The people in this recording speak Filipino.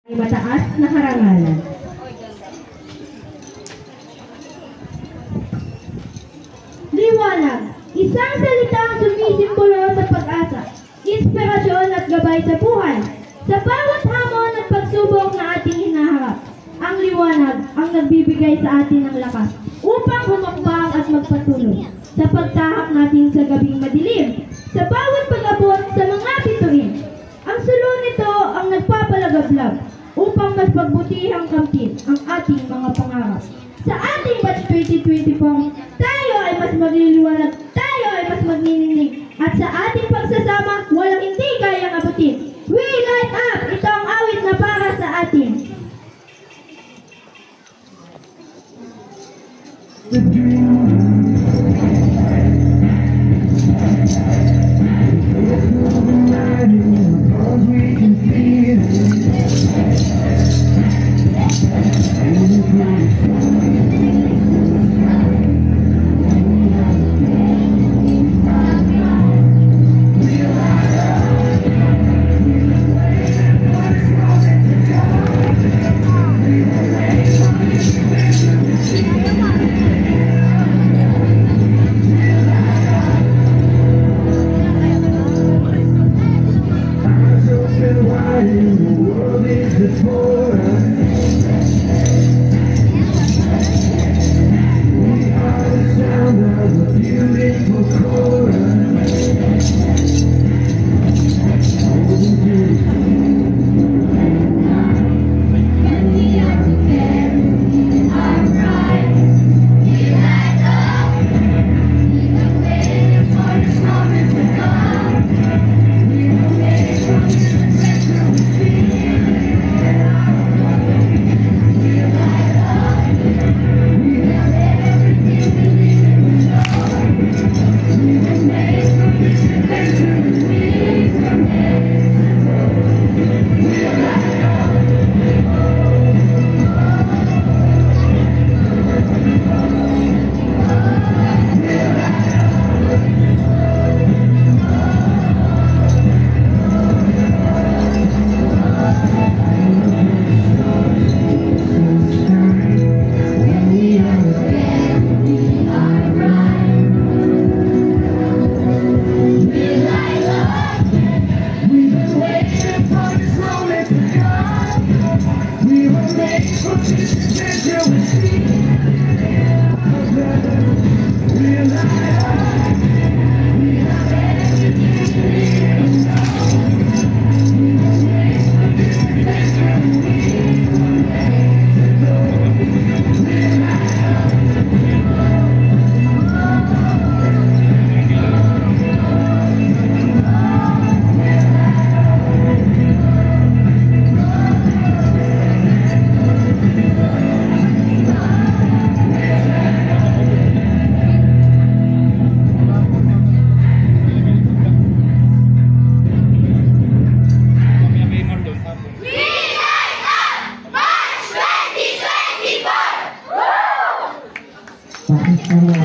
ay mataas na karangalan. Liwanag, isang salitang sumisimbolo sa pag-asa, inspirasyon at gabay sa buhay. Sa bawat hamon at pagsubok na ating hinaharap, ang liwanag ang nagbibigay sa atin ng lakas upang humakbang at magpatuloy sa pagtahak natin sa gabing madilim, sa bawat pag-abot sa mga bituin. Ang sulong nito ang nagpapalagablab upang mas pagbutihang kamtin ang ating mga pangarap. Sa ating batch 2024, tayo ay mas magliliwanag, tayo ay mas magniningning, at sa ating pagsasama, walang hindi kayang abutin. We light up! Ito ang awit na para sa atin. The dream. Bakit